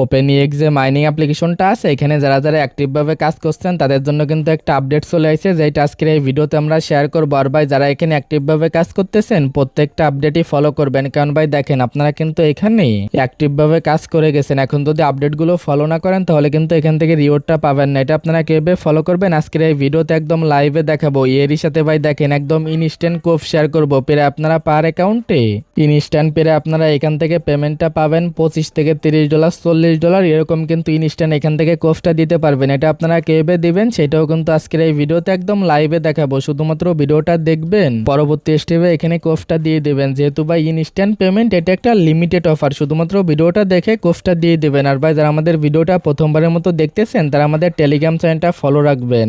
ওপেনইএক্স যে মাইনিং অ্যাপ্লিকেশনটা আছে এখানে যারা যারা অ্যাক্টিভভাবে কাজ করছেন তাদের জন্য কিন্তু একটা আপডেট চলে আসছে, যেটা আজকের এই ভিডিওতে আমরা শেয়ার করবো। আর ভাই যারা এখানে অ্যাক্টিভভাবে কাজ করতেছেন প্রত্যেকটা আপডেটই ফলো করবেন, কারণ ভাই দেখেন আপনারা কিন্তু এখানে অ্যাক্টিভভাবে কাজ করে গেছেন, এখন যদি আপডেটগুলো ফলো না করেন তাহলে কিন্তু এখান থেকে রিওয়ার্ডটা পাবেন না। এটা আপনারা কিভাবে ফলো করবেন আজকের এই ভিডিওতে একদম লাইভে দেখাবো। এরই সাথে ভাই দেখেন একদম ইনস্ট্যান্ট কোপ শেয়ার করবো, পেরে আপনারা পার অ্যাকাউন্টে ইনস্ট্যান্ট পেরে আপনারা এখান থেকে পেমেন্টটা পাবেন $25 থেকে $30, $40 এরকম কিন্তু ইনস্ট্যান্ট এখান থেকে কোফটা দিতে পারবেন। এটা আপনারা কিভাবে দিবেন সেটাও কিন্তু আজকের এই ভিডিওতে একদম লাইভে দেখাবো, শুধুমাত্র ভিডিওটা দেখবেন পরবর্তী স্টেপে এখানে কোফটা দিয়ে দিবেন। যেহেতু ভাই ইনস্ট্যান্ট পেমেন্ট এটা একটা লিমিটেড অফার, শুধুমাত্র ভিডিওটা দেখে কোফটা দিয়ে দিবেন। আর ভাই যারা আমাদের ভিডিওটা প্রথমবারের মতো দেখতেছেন তারা আমাদের টেলিগ্রাম চ্যানেলটা ফলো রাখবেন।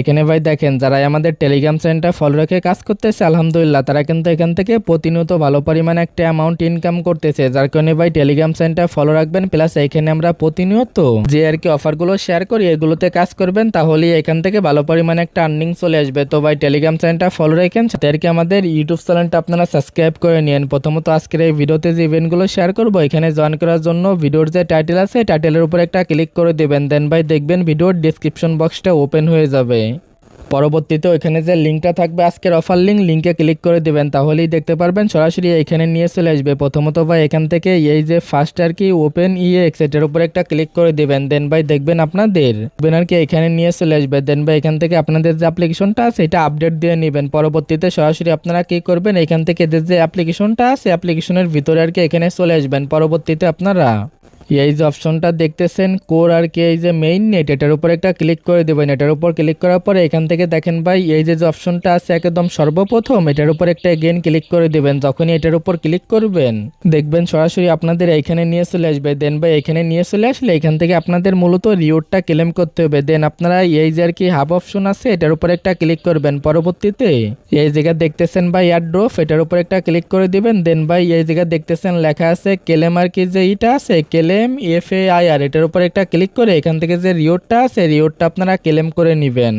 এখানে ভাই দেখেন যারা আমাদের টেলিগ্রাম চ্যানেলটা ফলো রেখে কাজ করতেছে আলহামদুলিল্লাহ তারা কিন্তু এখান থেকে প্রতিনিয়ত ভালো পরিমাণে একটা অ্যামাউন্ট ইনকাম করতেছে, যার কারণে ভাই টেলিগ্রাম চ্যানেলটা ফলো রাখবেন। প্লাস এখানে আমরা প্রতিনিয়ত যে আর কি অফারগুলো শেয়ার করি এগুলোতে কাজ করবেন, তাহলেই এখান থেকে ভালো পরিমাণে একটা আর্নিং চলে আসবে। তো ভাই টেলিগ্রাম চ্যানেলটা ফলো রাখেন, সাথে আর কি আমাদের ইউটিউব চ্যানেলটা আপনারা সাবস্ক্রাইব করে নিন। প্রথমত আজকের এই ভিডিওতে যে ইভেন্টগুলো শেয়ার করবো এখানে জয়েন করার জন্য ভিডিওর যে টাইটেল আছে টাইটেলের উপর একটা ক্লিক করে দেবেন, দেন ভাই দেখবেন ভিডিওর ডেসক্রিপশন বক্সটা ওপেন হয়ে যাবে। পরবর্তীতে এখানে যে লিঙ্কটা থাকবে আজকের অফার লিঙ্কে ক্লিক করে দেবেন, তাহলেই দেখতে পারবেন সরাসরি এখানে নিয়ে চলে আসবে। প্রথমত ভাই এখান থেকে এই যে ফার্স্ট আর কি ওপেনইএক্স এটার উপর একটা ক্লিক করে দেবেন, দেন ভাই দেখবেন আপনাদের আর কি এখানে নিয়ে চলে আসবে। দেন ভাই এখান থেকে আপনাদের যে অ্যাপ্লিকেশনটা আছে এটা আপডেট দিয়ে নেবেন। পরবর্তীতে সরাসরি আপনারা কি করবেন এখান থেকে যে অ্যাপ্লিকেশনটা আছে অ্যাপ্লিকেশনের ভিতরে আর কি এখানে চলে আসবেন। পরবর্তীতে আপনারা এই যে অপশনটা দেখতেছেন কোর আর কি এই যে মেইন নেট এটার উপর একটা ক্লিক করে দেবেন। এটার উপর ক্লিক করার পরে এখান থেকে দেখেন ভাই এই যে অপশনটা আছে একদম সর্বপ্রথম এটার উপর একটা এগেইন ক্লিক করে দেবেন। যখনই এটার উপর ক্লিক করবেন দেখবেন সরাসরি আপনাদের এখানে নিয়ে চলে আসবে। দেন ভাই এখানে নিয়ে চলে আসলে এখান থেকে আপনাদের মূলত রিওয়ার্ডটা ক্লেম করতে হবে। দেন আপনারা এই যে আর কি হাব অপশন আছে এটার উপর একটা ক্লিক করবেন। পরবর্তীতে এই জায়গা দেখতেছেন ভাই এয়ারড্রপ এটার উপর একটা ক্লিক করে দিবেন। দেন ভাই এই জায়গা দেখতেছেন লেখা আছে ক্লেম আর কি যে এটা আছে ক্লেম FAIR এটার উপর একটা ক্লিক করে এখান থেকে যে রিওয়ার্ডটা আছে রিওয়ার্ডটা আপনারা ক্লেম করে নেবেন।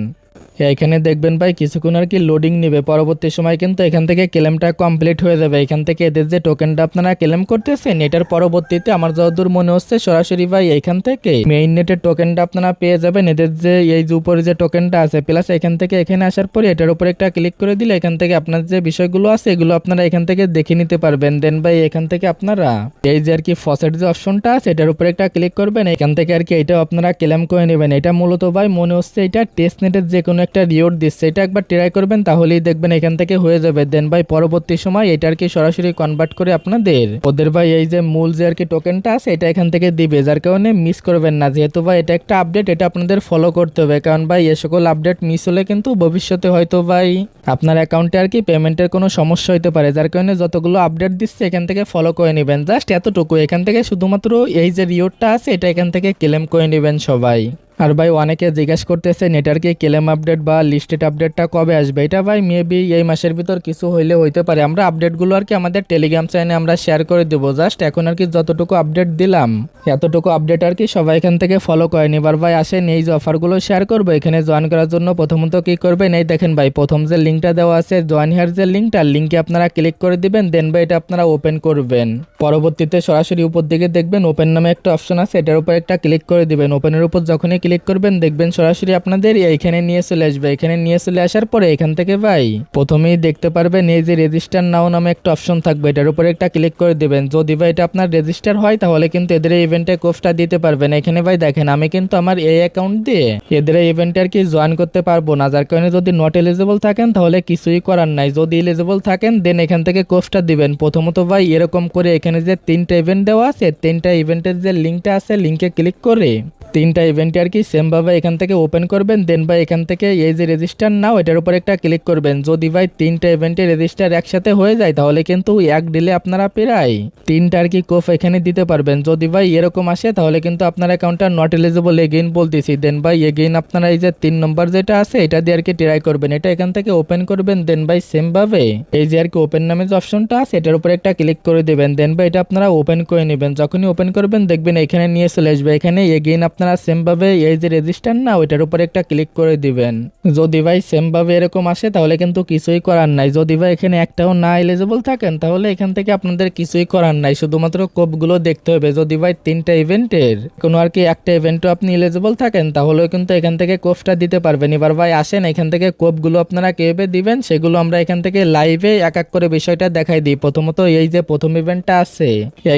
এখানে দেখবেন ভাই কিছুক্ষণ আর কি লোডিং নেবে, পরবর্তী সময় কিন্তু এখান থেকে ক্লেমটা কমপ্লিট হয়ে যাবে। এখান থেকে এদের যে টোকেনটা আপনারা ক্লেম করতেছেন এটার পরবর্তীতে আমার যতদূর মনে হচ্ছে সরাসরি ভাই এখান থেকে মেইন নেটের টোকেনটা আপনারা পেয়ে যাবেন। এদের যে এই যে উপরে যে টোকেনটা আছে প্লাস এখান থেকে এখানে আসার পরে এটার উপর একটা ক্লিক করে দিলে এখান থেকে আপনার যে বিষয়গুলো আছে এগুলো আপনারা এখান থেকে দেখে নিতে পারবেন। দেন ভাই এখান থেকে আপনারা এই যে আর কি ফসেট যে অপশনটা আছে এটার উপর একটা ক্লিক করবেন, এখান থেকে আর কি এটাও আপনারা ক্লেম করে নেবেন। এটা মূলত ভাই মনে হচ্ছে এটা টেস্ট নেটের যে কোনো একটা রিওয়ার্ড দিচ্ছে, এটা একবার ট্রাই করবেন তাহলেই দেখবেন এখান থেকে হয়ে যাবে। দেন ভাই পরবর্তী সময় এটা আর কি সরাসরি কনভার্ট করে আপনাদের ওদের ভাই এই যে মূল যে আর কি টোকেনটা আছে এটা এখান থেকে দিবে, যার কারণে মিস করবেন না। যেহেতু ভাই এটা একটা আপডেট এটা আপনাদের ফলো করতে হবে, কারণ ভাই এ সকল আপডেট মিস হলে কিন্তু ভবিষ্যতে হয়তো ভাই আপনার অ্যাকাউন্টে আর কি পেমেন্টের কোনো সমস্যা হতে পারে, যার কারণে যতগুলো আপডেট দিচ্ছে এখান থেকে ফলো করে নেবেন। জাস্ট এতটুকু, এখান থেকে শুধুমাত্র এই যে রিওয়ার্ডটা আছে এটা এখান থেকে ক্লেম করে নেবেন সবাই। আর ভাই অনেকে জিজ্ঞাসা করতেছে নেটওয়ার্কে ক্লেম আপডেট বা লিস্টেড আপডেটটা কবে আসবে। এটা ভাই মেবি এই মাসের ভিতর কিছু হইলে হইতে পারে। আমরা আপডেটগুলো আর কি আমাদের টেলিগ্রাম চ্যানেলে আমরা শেয়ার করে দেবো। জাস্ট এখন আর কি যতটুকু আপডেট দিলাম এতটুকু আপডেট আর কি সবাই এখান থেকে ফলো করেন। এবার ভাই আসেন এই যে অফারগুলো শেয়ার করবো এখানে জয়েন করার জন্য প্রথমত কি করবেন এই দেখেন ভাই প্রথম যে লিঙ্কটা দেওয়া আছে জয়েন হিয়ার যে লিঙ্কে আপনারা ক্লিক করে দিবেন। দেন ভাই এটা আপনারা ওপেন করবেন। পরবর্তীতে সরাসরি উপর দিকে দেখবেন ওপেন নামে একটা অপশন আছে এটার উপর একটা ক্লিক করে দিবেন। ওপেনের উপর যখনই ক্লিক করবেন দেখবেন সরাসরি আপনাদের এইখানে নিয়ে চলে আসবে। এখানে নিয়ে চলে আসার পরে এখান থেকে ভাই প্রথমেই দেখতে পারবেন এই যে রেজিস্টার নাও নামে একটা অপশন থাকবে এটার উপরে একটা ক্লিক করে দিবেন। যদি ভাই এটা আপনার রেজিস্টার হয় তাহলে কিন্তু এদের এই ইভেন্টে কোফটা দিতে পারবেন। এখানে ভাই দেখেন আমি কিন্তু আমার এই অ্যাকাউন্ট দিয়ে এদের এই ইভেন্টে আর কি জয়েন করতে পারবো না, যার কারণে যদি নট এলিজিবল থাকেন তাহলে কিছুই করার নাই। যদি এলিজিবল থাকেন দেন এখান থেকে কোফটা দিবেন। প্রথমত ভাই এরকম করে এখানে যে 3টা ইভেন্ট দেওয়া আছে 3টা ইভেন্টের যে লিঙ্কটা আছে লিঙ্কে ক্লিক করে 3টা ইভেন্টে আর কি সেম ভাবে এখান থেকে ওপেন করবেন। দেন ভাই এখান থেকে এই যে রেজিস্টার নাও এটার উপর একটা ক্লিক করবেন। যদি ভাই 3টা ইভেন্টে রেজিস্টার একসাথে হয়ে যায় তাহলে কিন্তু এক ডিলে আপনারা প্রায় 3টা আর কি কোফ এখানে দিতে পারবেন। যদি ভাই এরকম আসে তাহলে কিন্তু আপনার অ্যাকাউন্টটা নট এলিজিবল এগেইন বলতেছি। দেন ভাই এগেইন আপনারা এই যে 3 নম্বর যেটা আছে এটা দিয়ে আর কি ট্রাই করবেন। এটা এখান থেকে ওপেন করবেন। দেন ভাই সেম ভাবে এই যে আর কি ওপেন নামে যে অপশনটা আছে এটার উপর একটা ক্লিক করে দেবেন। দেন ভাই এটা আপনারা ওপেন করে নেবেন। যখনই ওপেন করবেন দেখবেন এখানে নিয়ে চলে আসবে। এখানে এগেইন আপনারা আপনারা সেম ভাবে এই যে রেজিস্টার না ওইটার উপরে একটা ক্লিক করে দিবেন। যদি ভাই সেম ভাবে এরকম আসে তাহলে কিন্তু কিছুই করার নাই। যদি ভাই এখানে একটাও না এলিজিবল থাকেন তাহলে এখান থেকে আপনাদের কিছুই করার নাই, শুধুমাত্র কোপগুলো দেখতে হবে। যদি ভাই 3টা ইভেন্টের কোনো আর কি একটা ইভেন্টও আপনি এলিজিবল থাকেন তাহলে কিন্তু এখান থেকে কোপটা দিতে পারবেন। এবার ভাই আসেন এখান থেকে কোপগুলো আপনারা কিভাবে দিবেন সেগুলো আমরা এখান থেকে লাইভে এক এক করে বিষয়টা দেখাই দিই। প্রথমত এই যে প্রথম ইভেন্টটা আছে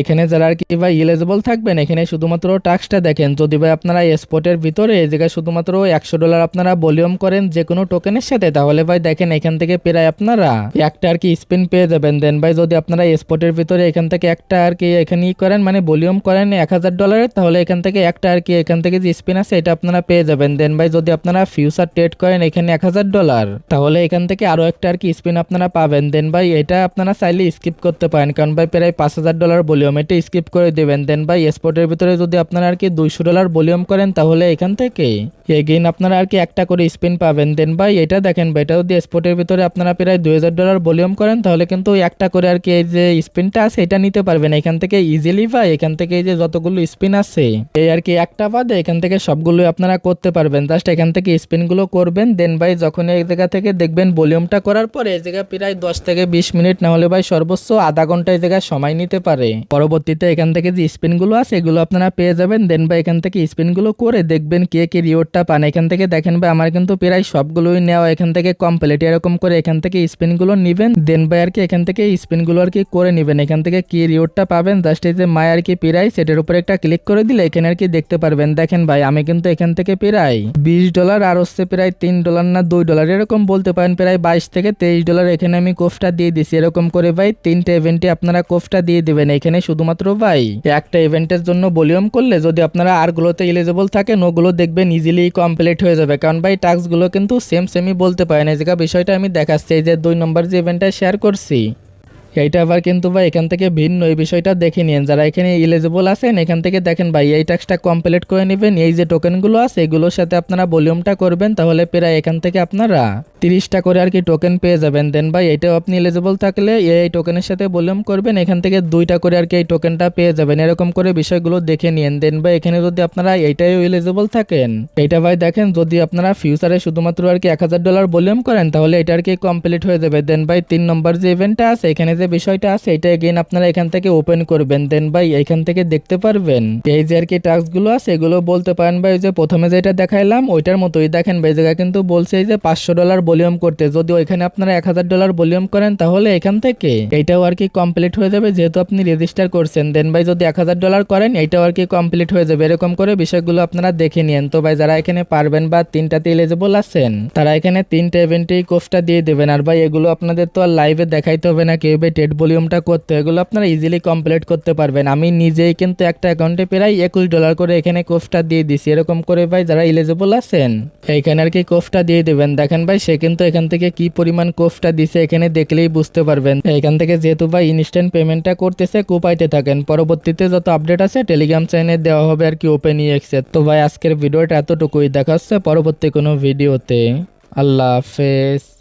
এখানে যারা আর কি ভাই এলিজিবল থাকবেন এখানে শুধুমাত্র টাস্কটা দেখেন। যদি ভাই আপনারা স্পটের ভিতরে এই জায়গায় শুধুমাত্র $100 আপনারা ভলিউম করেন যে কোনো টোকেনের সাথে তাহলে ভাই দেখেন এখান থেকে প্রায় আপনারা একটা আর কি স্পিন পেয়ে যাবেন। দেন ভাই যদি আপনারা স্পটের ভিতরে এখান থেকে একটা আর কি এখানে করেন মানে ভলিউম করেন $1000 তাহলে এখান থেকে একটা আর কি এখান থেকে যে স্পিন আছে এটা আপনারা পেয়ে যাবেন। দেন ভাই যদি আপনারা ফিউচার ট্রেড করেন এখানে $1000 তাহলে এখান থেকে আরো একটা আর কি স্পিন আপনারা পাবেন। দেন ভাই এটা আপনারা চাইলে স্কিপ করতে পারেন কারণ ভাই প্রায় $5000 ভলিউম, এটা স্কিপ করে দিবেন। দেন ভাই স্পটের ভিতরে যদি আপনারা আর কি $200 ভলিউম করেন তাহলে এখান থেকে এগেইন আপনারা আর কি একটা করে স্পিন পাবেন। দেন ভাই এটা দেখেন ভাই এটা যদি স্পটের ভিতরে আপনারা প্রায় $2000 ভলিউম করেন তাহলে কিন্তু একটা করে আর কি এই যে স্পিনটা আছে এটা নিতে পারবেন এখান থেকে ইজিলি। ভাই এখান থেকে এই যে যতগুলো স্পিন আছে এই আর কি একটা বাদে এখান থেকে সবগুলো আপনারা করতে পারবেন। জাস্ট এখান থেকে স্পিনগুলো করবেন। দেন ভাই যখন এই জায়গা থেকে দেখবেন ভলিউমটা করার পরে এই জায়গা প্রায় 10 থেকে 20 মিনিট না হলে ভাই সর্বোচ্চ আধা ঘন্টা এই জায়গায় সময় নিতে পারে। পরবর্তীতে এখান থেকে যে স্পিনগুলো আছে এগুলো আপনারা পেয়ে যাবেন। দেন ভাই এখান থেকে স্পিনগুলো করে দেখবেন কে কে রিওয়ার্ডটা পান। এখান থেকে দেখেন ভাই আমার কিন্তু প্রায় সবগুলোই নেওয়া এখান থেকে কমপ্লিট। এরকম করে এখান থেকে স্পিনগুলো নিবেন। দেন ভাই আর কি এখান থেকে স্পিনগুলো আর কি করে নিবেন। এখান থেকে কি রিওয়ার্ডটা পাবেন জাস্ট এই যে মাই আর কি প্রাইস এটার উপরে একটা ক্লিক করে দিলে এখানে আর কি দেখতে পারবেন। দেখেন ভাই আমি কিন্তু এখান থেকে প্রায় $20 আর হচ্ছে প্রায় $3 না $2 এরকম বলতে পারেন প্রায় $22 থেকে $23 এখানে আমি কোফটা দিয়ে দিছি। এরকম করে ভাই 3টা ইভেন্টে আপনারা কোফটা দিয়ে দিবেন। এখানে শুধুমাত্র ভাই একটা ইভেন্টের জন্য ভলিউম করলে যদি আপনারা আর গুলোতে এলিজিবল থাকেন ওগুলো দেখবেন ইজিলি কমপ্লিট হয়ে যাবে। কারণ ভাই টাস্কগুলো কিন্তু সেমই বলতে পারেন। এই জায়গা বিষয়টা আমি দেখাচ্ছি এই যে 2 নম্বর যে ইভেন্টটা শেয়ার করছি এইটা আবার কিন্তু ভাই এখান থেকে ভিন্ন, এই বিষয়টা দেখে নিন। যারা এখানে এলিজিবল আছেন এখান থেকে দেখেন ভাই এই টাস্কটা কমপ্লিট করে নেবেন। এই যে টোকেনগুলো আছে এগুলোর সাথে আপনারা ভলিউমটা করবেন তাহলে প্রায় এখান থেকে আপনারা 30টা করে আর কি টোকেন পেয়ে যাবেন। দেন ভাই এটাও আপনি এলিজিবল থাকলে এই টোকেনের সাথে ভলিউম করবেন এখান থেকে 2টা করে আর কি এই টোকেনটা পেয়ে যাবেন। এরকম করে বিষয়গুলো দেখে নিন। দেন ভাই এখানে যদি আপনারা এইটাও এলিজিবল থাকেন এইটা ভাই দেখেন যদি আপনারা ফিউচারে শুধুমাত্র আর কি $1000 ভলিউম করেন তাহলে এটা আর কি কমপ্লিট হয়ে যাবে। দেন ভাই 3 নম্বর যে ইভেন্টটা আছে এখানে যে বিষয়টা আছে এটা এগেইন আপনারা এখান থেকে ওপেন করবেন। দেন ভাই এখান থেকে দেখতে পারবেন এই যে আর কি টাস্কগুলো আছে এগুলো বলতে পারেন ভাই যে প্রথমে যেটা দেখাইলাম ওইটার মতোই দেখেন ভাই জায়গা কিন্তু বলছে যে $500 ভলিউম করতে। যদি ওইখানে আপনারা $1000 ভলিউম করেন তাহলে এখান থেকে এইটাও আর কি কমপ্লিট হয়ে যাবে যেহেতু আপনি রেজিস্টার করছেন। দেন ভাই যদি $1000 করেন এইটাও আর কি কমপ্লিট হয়ে যাবে। এরকম করে বিষয়গুলো আপনারা দেখে নিন। তো ভাই যারা এখানে পারবেন বা 3টাতে এলিজিবল আছেন তারা এখানে 3টা ইভেন্টেই কোফটা দিয়ে দেবেন। আর ভাই এগুলো আপনাদের তো আর লাইভে দেখাইতে হবে না কিভাবে ট্রেড ভলিউমটা করতে, এগুলো আপনারা ইজিলি কমপ্লিট করতে পারবেন। আমি নিজেই কিন্তু একটা অ্যাকাউন্টে প্রায় $21 করে এখানে কোফটা দিয়ে দিছি। এরকম করে ভাই যারা এলিজিবল আছেন এইখানে আর কি কোফটা দিয়ে দেবেন। দেখেন ভাই সে কিন্তু এখান থেকে কি পরিমাণ কোফটা দিছে এখানে দেখলেই বুঝতে পারবেন। এখান থেকে যেহেতু ভাই ইনস্ট্যান্ট পেমেন্টটা করতেছে কোপাইতে থাকেন। পরবর্তীতে যত আপডেট আছে টেলিগ্রাম চ্যানেলে দেওয়া হবে আর কি ওপেন EXE। তো ভাই আজকের ভিডিওটা এতটুকুই, দেখা হচ্ছে পরবর্তী কোনো ভিডিওতে। আল্লাহ হাফেজ।